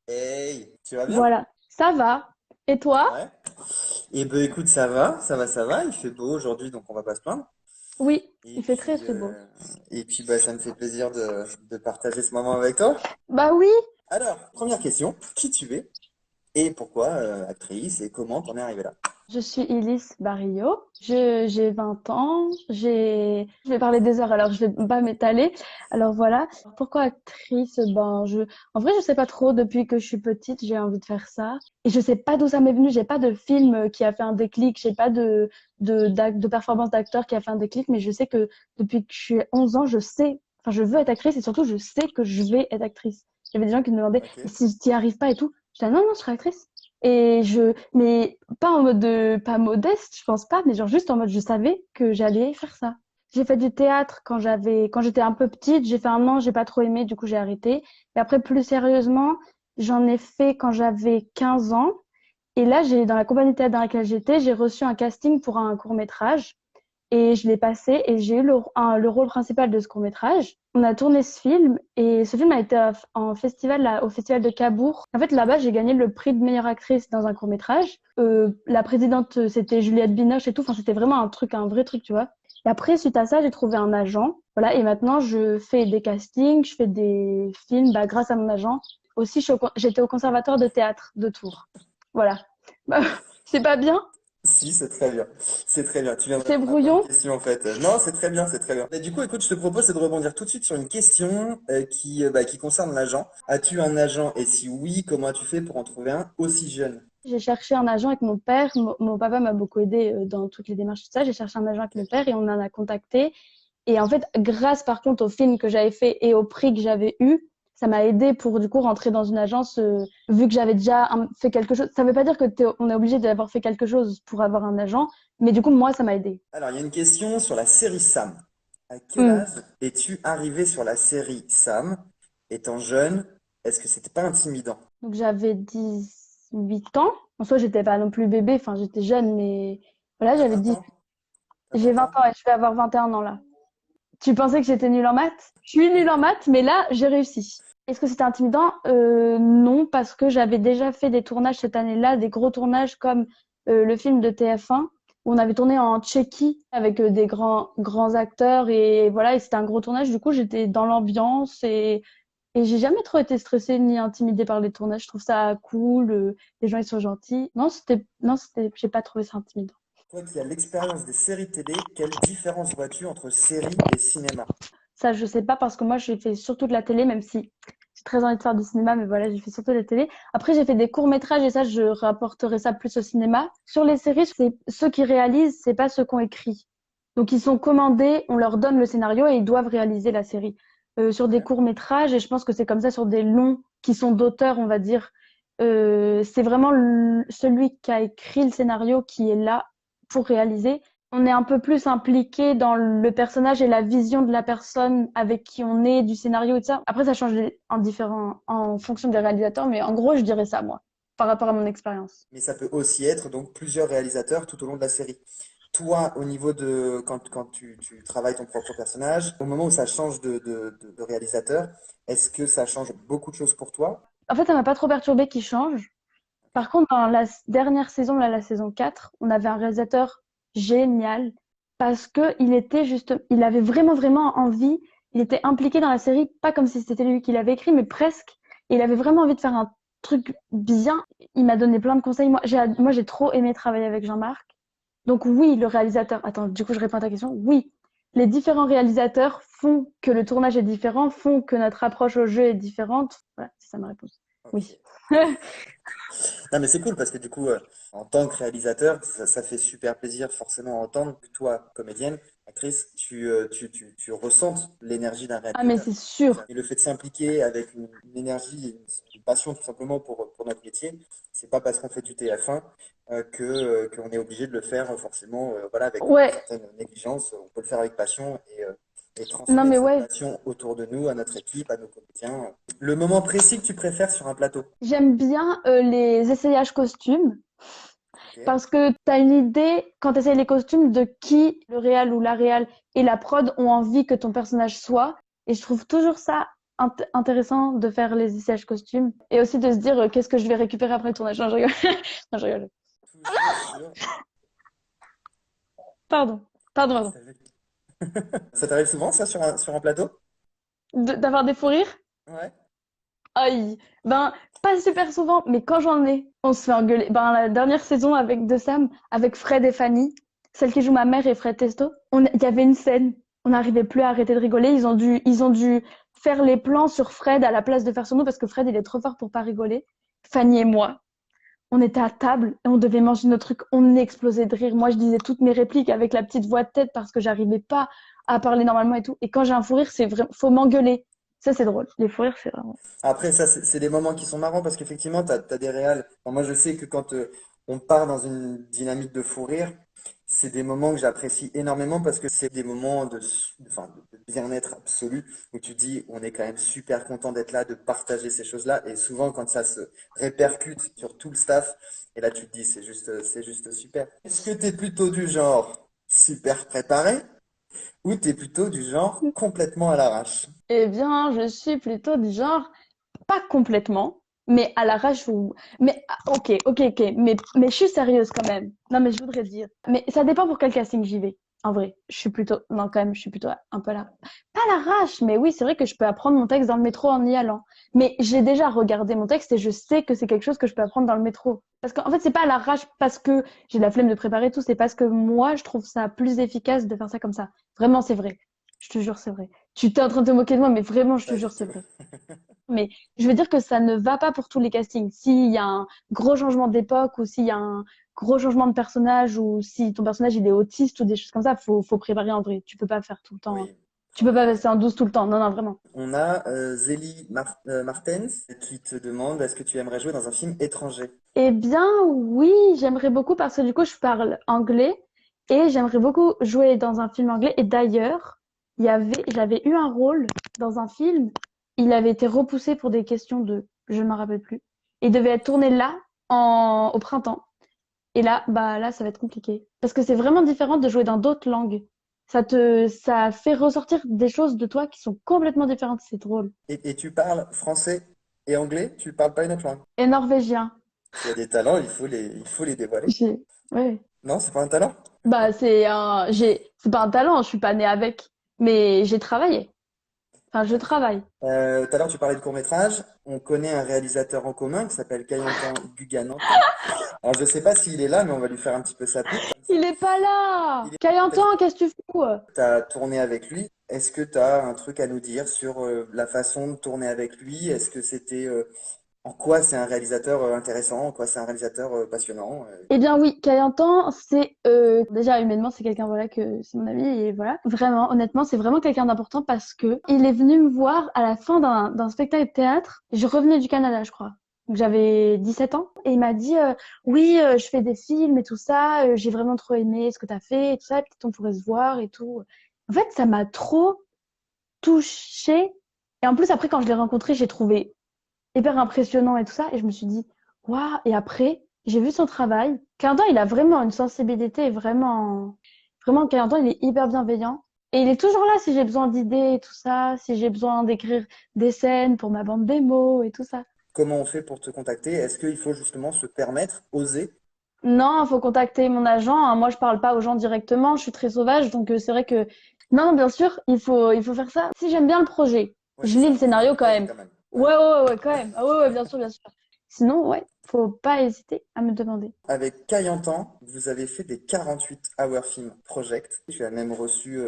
Hey, tu vas bien? Voilà, ça va. Et toi? Ouais. Eh ben écoute, ça va. Il fait beau aujourd'hui, donc on va pas se plaindre. Oui, Et il fait très puis, très beau. bah, ça me fait plaisir de partager ce moment avec toi. Bah oui, Alors, première question, qui tu es et pourquoi actrice et comment t'en es arrivée là? je suis Elise Barrio. J'ai 20 ans. Je vais parler des heures, alors je vais pas m'étaler. Alors voilà. Pourquoi actrice? En vrai, je sais pas trop. Depuis que je suis petite, j'ai envie de faire ça. Et je sais pas d'où ça m'est venu. J'ai pas de film qui a fait un déclic. J'ai pas de performance d'acteur qui a fait un déclic. Mais je sais que depuis que je suis 11 ans, enfin, je veux être actrice et surtout, je sais que je vais être actrice. Il y avait des gens qui me demandaient, Ok. et si tu n'y arrives pas et tout? Je disais, non, non, je serai actrice. Mais pas en mode pas modeste, je pense pas, mais genre juste en mode je savais que j'allais faire ça. J'ai fait du théâtre quand j'étais un peu petite, j'ai fait un an, j'ai pas trop aimé, du coup j'ai arrêté. Et après, plus sérieusement, j'en ai fait quand j'avais 15 ans. Et là, dans la compagnie de théâtre dans laquelle j'étais, j'ai reçu un casting pour un court-métrage. Et je l'ai passé et j'ai eu le rôle principal de ce court-métrage. On a tourné ce film et ce film a été en festival au festival de Cabourg. En fait, là-bas, j'ai gagné le prix de meilleure actrice dans un court-métrage. La présidente, c'était Juliette Binoche et tout. Enfin, c'était vraiment un vrai truc, tu vois. Et après, suite à ça, j'ai trouvé un agent. Voilà. Et maintenant, je fais des castings, je fais des films, bah, grâce à mon agent. Aussi, j'étais au conservatoire de théâtre de Tours. Voilà. C'est pas bien? Si, c'est très bien. C'est très bien. Tu viens de C'est répondre à plein de brouillon? questions en fait. Non, c'est très bien, c'est très bien. Et du coup, écoute, je te propose c'est de rebondir tout de suite sur une question qui concerne l'agent. As-tu un agent? Et si oui, comment as-tu fait pour en trouver un aussi jeune? J'ai cherché un agent avec mon père. Mon papa m'a beaucoup aidé dans toutes les démarches, tout ça. J'ai cherché un agent avec mon Ok. père et on en a contacté. Et en fait, grâce par contre au film que j'avais fait et au prix que j'avais eu, ça m'a aidé pour du coup rentrer dans une agence vu que j'avais déjà fait quelque chose. Ça veut pas dire que on est obligé d'avoir fait quelque chose pour avoir un agent, mais du coup moi ça m'a aidé. Alors, il y a une question sur la série Sam. À quel Hmm. âge es-tu arrivé sur la série Sam? Étant jeune, est-ce que c'était pas intimidant? Donc j'avais 18 ans. En soi, j'étais pas non plus bébé, enfin j'étais jeune, mais voilà, T'as j'avais 20 10. ans? T'as J'ai 20 20 ans? ans et je vais avoir 21 ans là. Tu pensais que j'étais nulle en maths? Je suis nulle en maths, mais là, j'ai réussi. Est-ce que c'était intimidant? Non, parce que j'avais déjà fait des tournages cette année-là, des gros tournages comme le film de TF1, où on avait tourné en Tchéquie avec des grands acteurs et voilà, et c'était un gros tournage. Du coup, j'étais dans l'ambiance et j'ai jamais trop été stressée ni intimidée par les tournages. Je trouve ça cool, les gens ils sont gentils. Non, j'ai pas trouvé ça intimidant. Toi qui as l'expérience des séries télé, quelle différence vois-tu entre série et cinéma? Ça, je sais pas parce que moi, j'ai fait surtout de la télé, même si j'ai très envie de faire du cinéma, mais voilà, j'ai fait surtout de la télé. Après, j'ai fait des courts-métrages et ça, je rapporterai ça plus au cinéma. Sur les séries, c'est ceux qui réalisent, c'est pas ceux qui ont écrit. Donc, ils sont commandés, on leur donne le scénario et ils doivent réaliser la série. Sur des Ok. courts-métrages, et je pense que c'est comme ça sur des longs qui sont d'auteurs, on va dire, c'est vraiment celui qui a écrit le scénario qui est là pour réaliser. On est un peu plus impliqué dans le personnage et la vision de la personne avec qui on est, du scénario et tout ça. Après, ça change en fonction des réalisateurs, mais en gros, je dirais ça, moi, par rapport à mon expérience. Mais ça peut aussi être donc plusieurs réalisateurs tout au long de la série. Toi, au niveau de quand tu travailles ton propre personnage, au moment où ça change de réalisateur, est-ce que ça change beaucoup de choses pour toi? En fait, ça m'a pas trop perturbé qu'il change. Ok. Par contre, dans la dernière saison, là, la saison 4, on avait un réalisateur génial parce que il avait vraiment envie, il était impliqué dans la série, pas comme si c'était lui qui l'avait écrit, mais presque. Et il avait vraiment envie de faire un truc bien. Il m'a donné plein de conseils. Moi, j'ai trop aimé travailler avec Jean-Marc. Donc oui, le réalisateur. Attends, du coup, je réponds à ta question. Oui, les différents réalisateurs font que le tournage est différent, font que notre approche au jeu est différente. Voilà, c'est ça ma réponse. Ok. Oui. Non, mais c'est cool parce que du coup, en tant que réalisateur, ça fait super plaisir forcément à entendre que toi, comédienne, actrice, tu ressentes l'énergie d'un Ah, mais réalisateur. c'est sûr. Et le fait de s'impliquer avec une énergie et une passion tout simplement pour notre métier, c'est pas parce qu'on fait du TF1 qu'on est obligé de le faire forcément voilà, avec une Ouais, certaine négligence. On peut le faire avec passion et non mais transmettre cette ouais, passion autour de nous, à notre équipe, à nos comédiens. Le moment précis que tu préfères sur un plateau. j'aime bien les essayages costumes Ok. parce que tu as une idée quand tu essayes les costumes de qui le réal ou la réal et la prod ont envie que ton personnage soit et je trouve toujours ça intéressant de faire les essayages costumes et aussi de se dire qu'est-ce que je vais récupérer après le tournage. Non, je rigole. Non, je rigole. Toujours sur. Pardon. Pardon, pardon. Ça t'arrive souvent, ça, sur un plateau? D'avoir des fous rires? Ouais. Aïe. Ben, pas super souvent, mais quand j'en ai, on se fait engueuler. Ben, la dernière saison avec De Sam, avec Fred et Fanny, celle qui joue ma mère et Fred Testo, il y avait une scène. On n'arrivait plus à arrêter de rigoler. Ils ont dû faire les plans sur Fred à la place de faire sur nous parce que Fred, il est trop fort pour pas rigoler. Fanny et moi, on était à table et on devait manger nos trucs. On explosait de rire. Moi, je disais toutes mes répliques avec la petite voix de tête parce que j'arrivais pas à parler normalement et tout. Et quand j'ai un fou rire, c'est vrai, faut m'engueuler. Ça, c'est drôle. Les fous rires, c'est vraiment. Après, ça, c'est des moments qui sont marrants parce qu'effectivement, t'as des réals. Enfin, moi, je sais que quand on part dans une dynamique de fou rire, c'est des moments que j'apprécie énormément parce que c'est des moments enfin, de bien-être absolu où tu dis, on est quand même super content d'être là, de partager ces choses-là. Et souvent, quand ça se répercute sur tout le staff, et là, tu te dis, c'est juste super. Est-ce que tu es plutôt du genre super préparé ou tu es plutôt du genre complètement à l'arrache? Eh bien, je suis plutôt du genre, pas complètement, mais à l'arrache ou. Mais ok, ok, ok, mais je suis sérieuse quand même. Non, mais je voudrais dire. Mais ça dépend pour quel casting j'y vais. En vrai, je suis plutôt. Non, quand même, je suis plutôt un peu là. Pas à l'arrache, mais oui, c'est vrai que je peux apprendre mon texte dans le métro en y allant. Mais j'ai déjà regardé mon texte et je sais que c'est quelque chose que je peux apprendre dans le métro. Parce qu'en fait, c'est pas à l'arrache parce que j'ai la flemme de préparer tout, c'est parce que moi, je trouve ça plus efficace de faire ça comme ça. Vraiment, c'est vrai. Je te jure, c'est vrai. Tu t'es en train de te moquer de moi, mais vraiment, je te Pas jure, du c'est tout. vrai. Mais je veux dire que ça ne va pas pour tous les castings. S'il y a un gros changement d'époque ou s'il y a un gros changement de personnage ou si ton personnage il est autiste ou des choses comme ça, faut préparer en vrai. Tu peux pas faire tout le temps. Oui. Tu peux pas passer en 12 tout le temps. Non, non, vraiment. On a Zélie Martens qui te demande est-ce que tu aimerais jouer dans un film étranger? Eh bien, oui, j'aimerais beaucoup parce que du coup, je parle anglais et j'aimerais beaucoup jouer dans un film anglais. Et d'ailleurs, j'avais eu un rôle dans un film. Il avait été repoussé pour des questions je ne me rappelle plus. Il devait être tourné là, au printemps. Et là, bah là, ça va être compliqué. Parce que c'est vraiment différent de jouer dans d'autres langues. Ça fait ressortir des choses de toi qui sont complètement différentes. C'est drôle. Et tu parles français et anglais? Tu parles pas une autre langue? Et norvégien. Tu as des talents, il faut les dévoiler. Ouais. Non, c'est pas un talent? Bah, c'est pas un talent, je suis pas née avec. Mais j'ai travaillé. Enfin, je travaille. Tout à l'heure, tu parlais de court-métrage. On connaît un réalisateur en commun qui s'appelle Kayantan Guganantan. Alors, je sais pas s'il est là, mais on va lui faire un petit peu sa pub. Comme ça. Il est pas là! Il est Caillantan, qu'est-ce que tu fous? Tu as tourné avec lui. Est-ce que tu as un truc à nous dire sur la façon de tourner avec lui? Est-ce que c'était en quoi c'est un réalisateur intéressant? En quoi c'est un réalisateur passionnant? Eh bien oui, Caillantan, c'est déjà humainement, c'est quelqu'un voilà que c'est mon ami et voilà. Vraiment, honnêtement, c'est vraiment quelqu'un d'important parce que il est venu me voir à la fin d'un spectacle de théâtre. Je revenais du Canada, je crois. Donc j'avais 17 ans et il m'a dit oui, je fais des films et tout ça, j'ai vraiment trop aimé ce que tu as fait et tout ça, peut-être on pourrait se voir et tout. En fait, ça m'a trop touchée et en plus après quand je l'ai rencontré, j'ai trouvé hyper impressionnant et tout ça. Et je me suis dit, waouh. Et après, j'ai vu son travail. Quentin, il a vraiment une sensibilité, vraiment, vraiment, Quentin, il est hyper bienveillant. Et il est toujours là si j'ai besoin d'idées et tout ça, si j'ai besoin d'écrire des scènes pour ma bande démo et tout ça. Comment on fait pour te contacter? Est-ce qu'il faut justement se permettre, oser? Non, il faut contacter mon agent, hein. Moi, je parle pas aux gens directement. Je suis très sauvage, donc c'est vrai que non, non, bien sûr, il faut faire ça. Si j'aime bien le projet, Ouais, je c'est lis ça, le il faut scénario quand détailler même. quand même. Ouais. Ouais, ouais, ouais, quand même. Ah ouais, ouais, bien sûr, bien sûr. Sinon, ouais, faut pas hésiter à me demander. Avec Kayantan, vous avez fait des 48 Hour Film Project. Tu as même reçu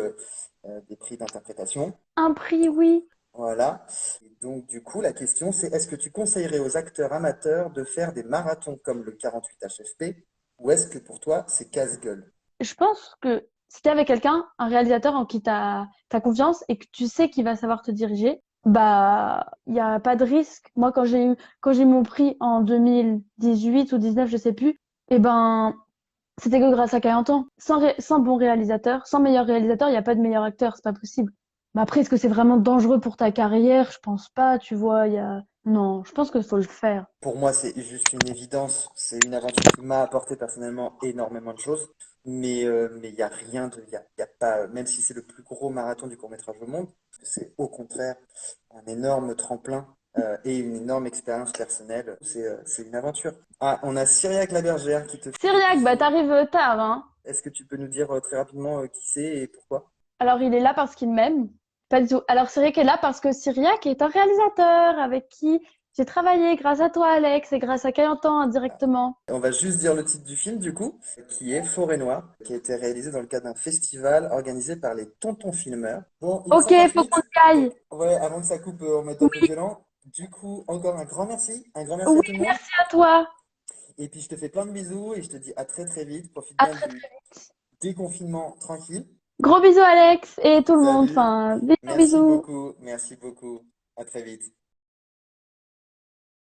des prix d'interprétation. Un prix, oui. Voilà. Et donc, du coup, la question, c'est est-ce que tu conseillerais aux acteurs amateurs de faire des marathons comme le 48 HFP ou est-ce que pour toi, c'est casse-gueule? Je pense que si t'es avec quelqu'un, un réalisateur en qui t'as confiance et que tu sais qu'il va savoir te diriger, bah, il y a pas de risque. Moi, quand j'ai eu mon prix en 2018 ou 19, je sais plus, eh ben, c'était que grâce à Cayentan. Sans bon réalisateur, sans meilleur réalisateur, il n'y a pas de meilleur acteur, c'est pas possible. Mais après, est-ce que c'est vraiment dangereux pour ta carrière? Je pense pas, tu vois, non, je pense qu'il faut le faire. Pour moi, c'est juste une évidence. C'est une aventure qui m'a apporté personnellement énormément de choses. mais il n'y a rien de, il y a pas, même si c'est le plus gros marathon du court-métrage au monde, c'est au contraire un énorme tremplin et une énorme expérience personnelle. C'est une aventure. Ah, on a Cyriaque Labergère qui te fait des Cyriaque, bah bisous. t'arrives tard, hein. Est-ce que tu peux nous dire très rapidement qui c'est et pourquoi? Alors il est là parce qu'il m'aime. Pas du tout. Alors Cyriaque est là parce que Cyriaque est un réalisateur avec qui j'ai travaillé grâce à toi, Alex, et grâce à Cayentan indirectement. On va juste dire le titre du film, du coup, qui est Forêt Noire, qui a été réalisé dans le cadre d'un festival organisé par les Tontons Filmeurs. Bon, il est Ok, faut 58, qu'on y donc aille. ouais, avant que ça coupe en mode un peu Oui, violent. Du coup, encore un grand merci oui, à tout le monde. merci à toi. Et puis je te fais plein de bisous et je te dis à très très vite. Profite À bien très, du déconfinement tranquille. gros bisous, Alex, et tout le monde. Salut, Enfin, bisous, bisous. merci beaucoup, à très vite.